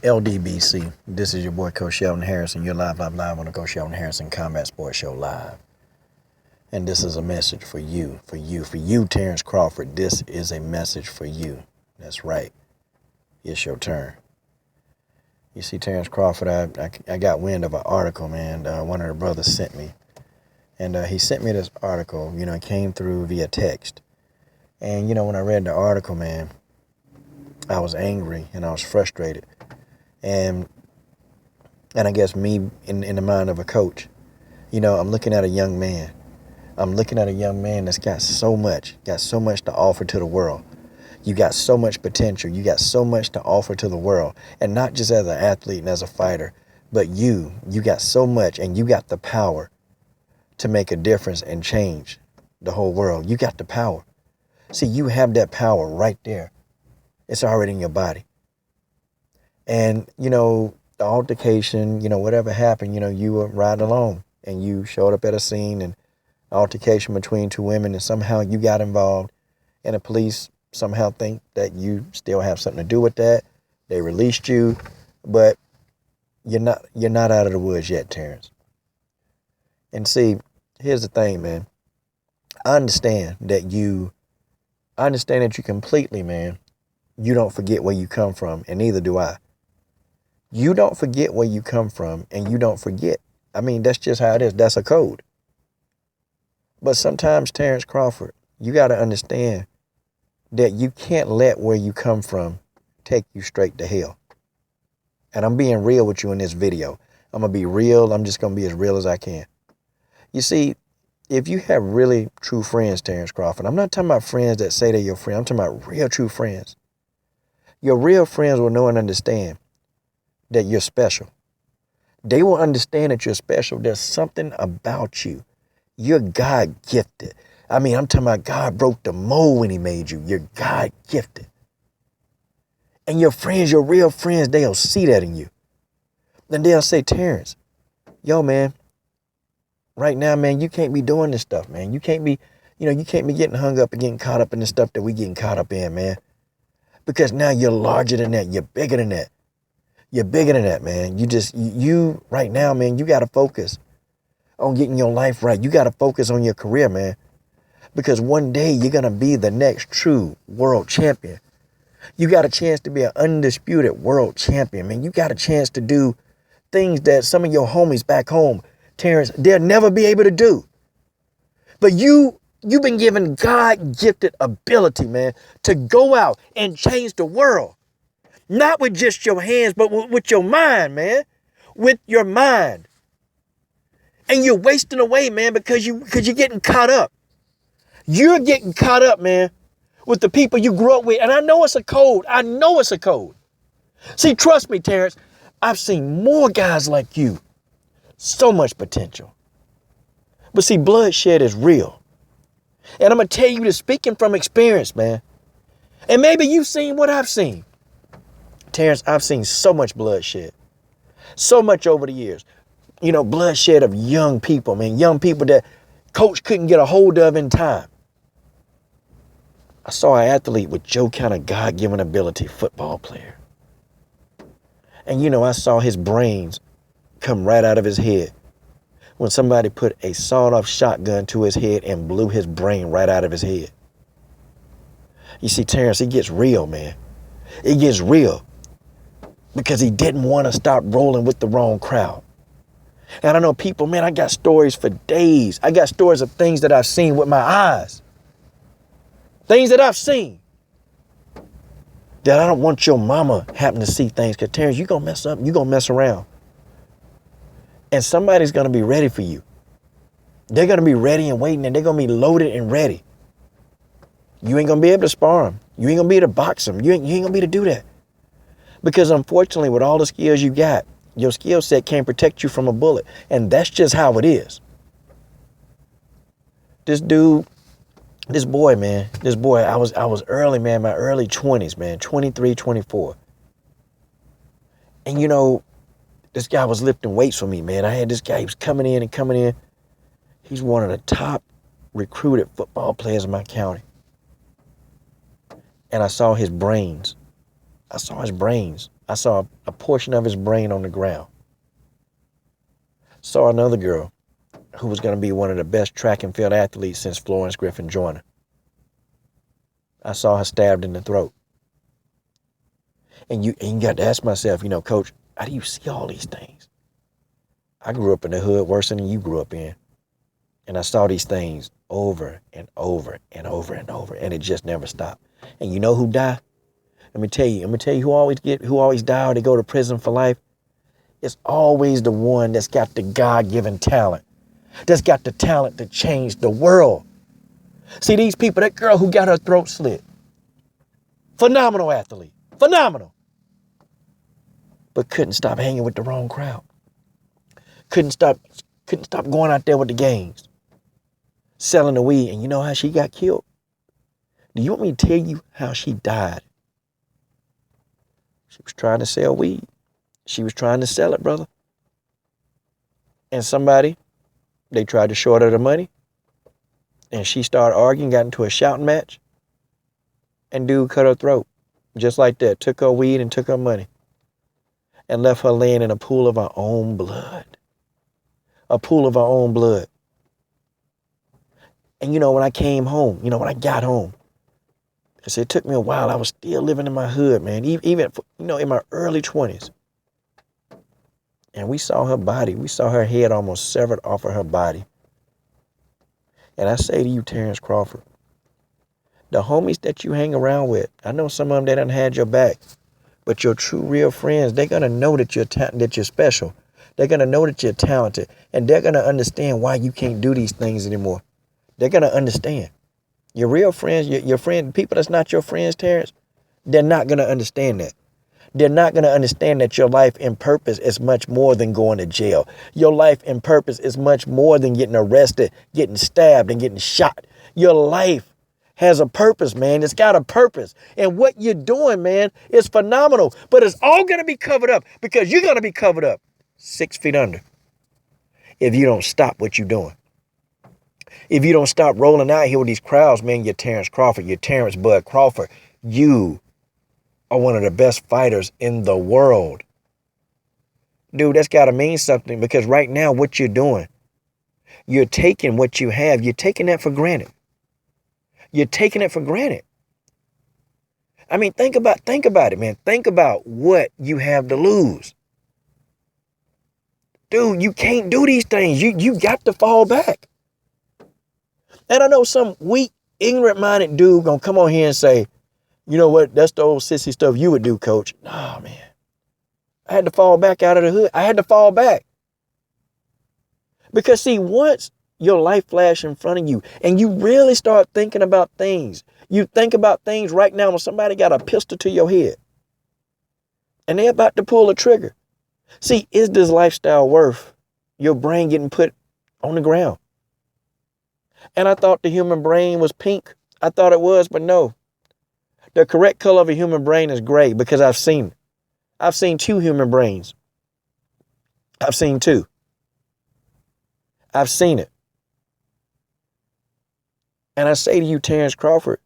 LDBC, this is your boy Coach Sheldon Harrison. You're live on the Coach Sheldon Harrison Combat Sports Show live. And this is a message for you, Terence Crawford. This is a message for you. That's right. It's your turn. You see, Terence Crawford, I got wind of an article, man. One of the brothers sent me. And he sent me this article, it came through via text. And, when I read the article, man, I was angry and I was frustrated. And I guess me in the mind of a coach, I'm looking at a young man. I'm looking at a young man that's got so much to offer to the world. You got so much potential. You got so much to offer to the world. And not just as an athlete and as a fighter, but you got so much, and you got the power to make a difference and change the whole world. You got the power. See, you have that power right there. It's already in your body. And, the altercation, whatever happened, you were riding along and you showed up at a scene and altercation between two women, and somehow you got involved, and the police somehow think that you still have something to do with that. They released you, but you're not out of the woods yet, Terence. And see, here's the thing, man. I understand that you completely, man, you don't forget where you come from, and neither do I. You don't forget where you come from, and you don't forget. I mean, that's just how it is. That's a code. But sometimes, Terence Crawford, you got to understand that you can't let where you come from take you straight to hell. And I'm being real with you in this video. I'm going to be real. I'm just going to be as real as I can. You see, if you have really true friends, Terence Crawford, I'm not talking about friends that say they're your friend. I'm talking about real true friends. Your real friends will know and understand that you're special. They will understand that you're special. There's something about you. You're God gifted. I mean, I'm talking about God broke the mold when he made you. You're God gifted. And your friends, your real friends, they'll see that in you. Then they'll say, Terence, yo, man, right now, man, you can't be doing this stuff, man. You can't be getting hung up and getting caught up in the stuff that we getting caught up in, man. Because now you're larger than that. You're bigger than that. You're bigger than that, man. You right now, man, you got to focus on getting your life right. You got to focus on your career, man. Because one day you're going to be the next true world champion. You got a chance to be an undisputed world champion, man. You got a chance to do things that some of your homies back home, Terence, they'll never be able to do. But you've been given God-gifted ability, man, to go out and change the world. Not with just your hands, but with your mind, man. With your mind. And you're wasting away, man, because you're getting caught up. You're getting caught up, man, with the people you grew up with. And I know it's a code. See, trust me, Terence, I've seen more guys like you. So much potential. But see, bloodshed is real. And I'm going to tell you this, speaking from experience, man. And maybe you've seen what I've seen. Terence, I've seen so much bloodshed. So much over the years. Bloodshed of young people, man. Young people that coach couldn't get a hold of in time. I saw an athlete with your kind of God-given ability, football player. And, I saw his brains come right out of his head when somebody put a sawed-off shotgun to his head and blew his brain right out of his head. You see, Terence, it gets real, man. It gets real because he didn't want to stop rolling with the wrong crowd. And I know people, man, I got stories for days. I got stories of things that I've seen with my eyes. Things that I've seen. That I don't want your mama happen to see things. Because, Terence, you're going to mess up. You're going to mess around. And somebody's going to be ready for you. They're going to be ready and waiting. And they're going to be loaded and ready. You ain't going to be able to spar them. You ain't going to be able to box them. You ain't going to be able to do that. Because, unfortunately, with all the skills you got, your skill set can't protect you from a bullet. And that's just how it is. This boy, I was early, man, my early 20s, man, 23, 24. And, this guy was lifting weights for me, man. I had this guy, he was coming in. He's one of the top recruited football players in my county. And I saw his brains I saw his brains. I saw a portion of his brain on the ground. Saw another girl who was going to be one of the best track and field athletes since Florence Griffin Joyner. I saw her stabbed in the throat. And you got to ask myself, Coach, how do you see all these things? I grew up in the hood worse than you grew up in. And I saw these things over and over and over and over, and it just never stopped. And you know who died? Let me tell you who always die or they go to prison for life. It's always the one that's got the God-given talent, that's got the talent to change the world. See, these people, that girl who got her throat slit, phenomenal athlete, phenomenal, but couldn't stop hanging with the wrong crowd. Couldn't stop going out there with the gangs, selling the weed. And you know how she got killed? Do you want me to tell you how she died? She was trying to sell weed. She was trying to sell it, brother. And they tried to short her the money. And she started arguing, got into a shouting match. And dude cut her throat. Just like that. Took her weed and took her money. And left her laying in a pool of her own blood. A pool of her own blood. And when I came home, when I got home, because it took me a while. I was still living in my hood, man. Even, in my early 20s. And we saw her body. We saw her head almost severed off of her body. And I say to you, Terence Crawford, the homies that you hang around with, I know some of them, they done had your back. But your true, real friends, they're going to know that you're special. They're going to know that you're talented. And they're going to understand why you can't do these things anymore. They're going to understand. Your real friends, your friend, people that's not your friends, Terence, they're not going to understand that. They're not going to understand that your life and purpose is much more than going to jail. Your life and purpose is much more than getting arrested, getting stabbed, and getting shot. Your life has a purpose, man. It's got a purpose. And what you're doing, man, is phenomenal. But it's all going to be covered up because you're going to be covered up 6 feet under if you don't stop what you're doing. If you don't stop rolling out here with these crowds, man, you're Terence Crawford, you're Terence Bud Crawford. You are one of the best fighters in the world. Dude, that's got to mean something because right now what you're doing, you're taking what you have, you're taking that for granted. You're taking it for granted. I mean, think about it, man. Think about what you have to lose. Dude, you can't do these things. You got to fall back. And I know some weak, ignorant-minded dude gonna come on here and say, you know what, that's the old sissy stuff you would do, coach. Nah, man. I had to fall back out of the hood. I had to fall back. Because see, once your life flash in front of you and you really start thinking about things, you think about things right now when somebody got a pistol to your head and they're about to pull a trigger. See, is this lifestyle worth your brain getting put on the ground? And I thought the human brain was pink. I thought it was, but no. The correct color of a human brain is gray because I've seen it. I've seen 2 human brains. I've seen 2. I've seen it. And I say to you, Terence Crawford,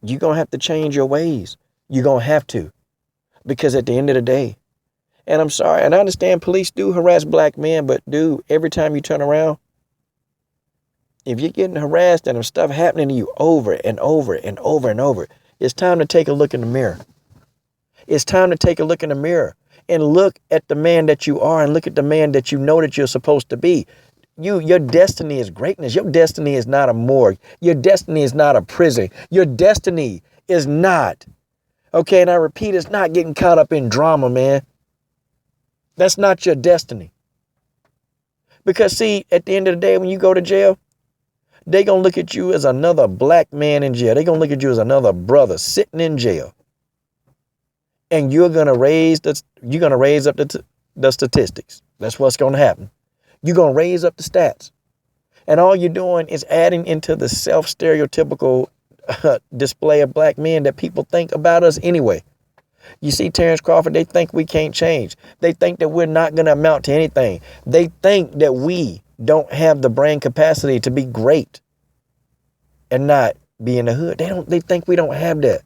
you're going to have to change your ways. You're going to have to. Because at the end of the day, and I'm sorry, and I understand police do harass black men, but dude, every time you turn around, if you're getting harassed and there's stuff happening to you over and over and over and over, it's time to take a look in the mirror. It's time to take a look in the mirror and look at the man that you are and look at the man that you know that you're supposed to be. Your destiny is greatness. Your destiny is not a morgue. Your destiny is not a prison. Your destiny is not, okay, and I repeat, it's not getting caught up in drama, man. That's not your destiny. Because see, at the end of the day, when you go to jail, they're going to look at you as another black man in jail. They're going to look at you as another brother sitting in jail. And you're going to raise up the statistics. That's what's going to happen. You're going to raise up the stats. And all you're doing is adding into the self-stereotypical display of black men that people think about us anyway. You see, Terence Crawford, they think we can't change. They think that we're not going to amount to anything. They think that we don't have the brain capacity to be great and not be in the hood. They think we don't have that.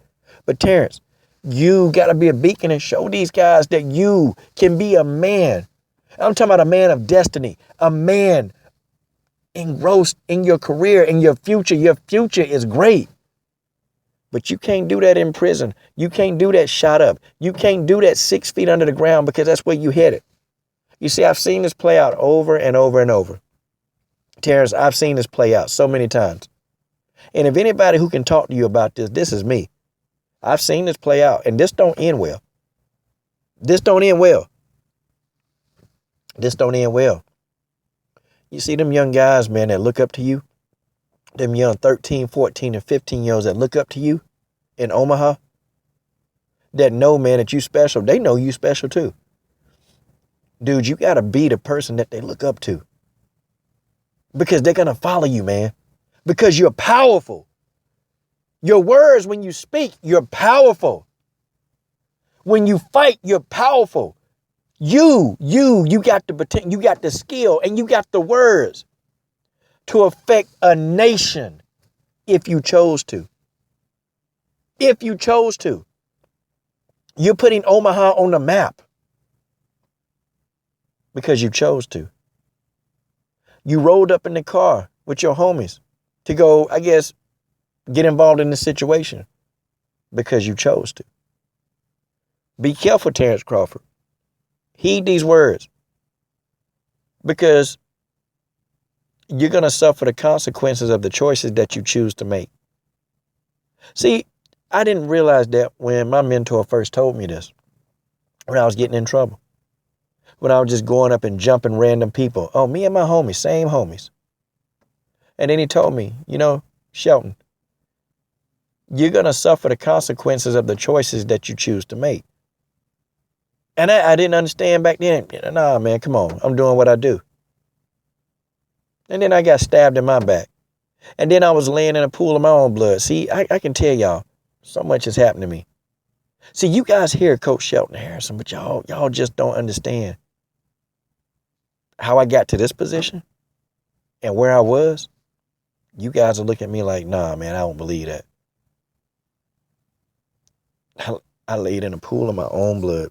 But Terence, You got to be a beacon and show these guys that you can be a man. I'm talking about a man of destiny, a man engrossed in your career, in your future. Your future is great. But you can't do that in prison. You can't do that shot up. You can't do that 6 feet under the ground, because that's where you headed. You see, I've seen this play out over and over and over. Terrence, I've seen this play out so many times. And if anybody who can talk to you about this, this is me. I've seen this play out, and this don't end well. This don't end well. This don't end well. You see them young guys, man, that look up to you, them young 13, 14, and 15-year-olds that look up to you in Omaha, that know, man, that you special. They know you special too. Dude, you got to be the person that they look up to, because they're going to follow you, man, because you're powerful. Your words, when you speak, you're powerful. When you fight, you're powerful. You got the potential, you got the skill, and you got the words to affect a nation if you chose to. If you chose to. You're putting Omaha on the map because you chose to. You rolled up in the car with your homies to go, I guess, get involved in the situation because you chose to. Be careful, Terence Crawford. Heed these words, because you're going to suffer the consequences of the choices that you choose to make. See, I didn't realize that when my mentor first told me this, when I was getting in trouble, when I was just going up and jumping random people. Oh, me and my homies, same homies. And then he told me, Shelton, you're going to suffer the consequences of the choices that you choose to make. And I didn't understand back then. Nah, man, come on. I'm doing what I do. And then I got stabbed in my back. And then I was laying in a pool of my own blood. See, I can tell y'all, so much has happened to me. See, you guys hear Coach Shelton Harrison, but y'all just don't understand how I got to this position and where I was. You guys are looking at me like, nah, man, I don't believe that. I laid in a pool of my own blood.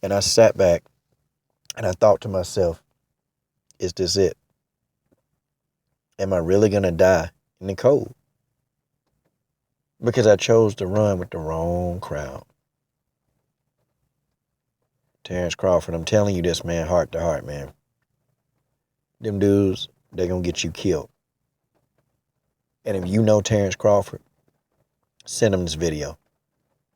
And I sat back and I thought to myself, is this it? Am I really going to die in the cold? Because I chose to run with the wrong crowd. Terence Crawford, I'm telling you this, man, heart to heart, man. Them dudes, they're going to get you killed. And if you know Terence Crawford, send him this video.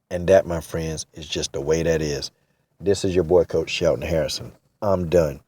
And that, my friends, is just the way that is. This is your boy, Coach Shelton Harrison. I'm done.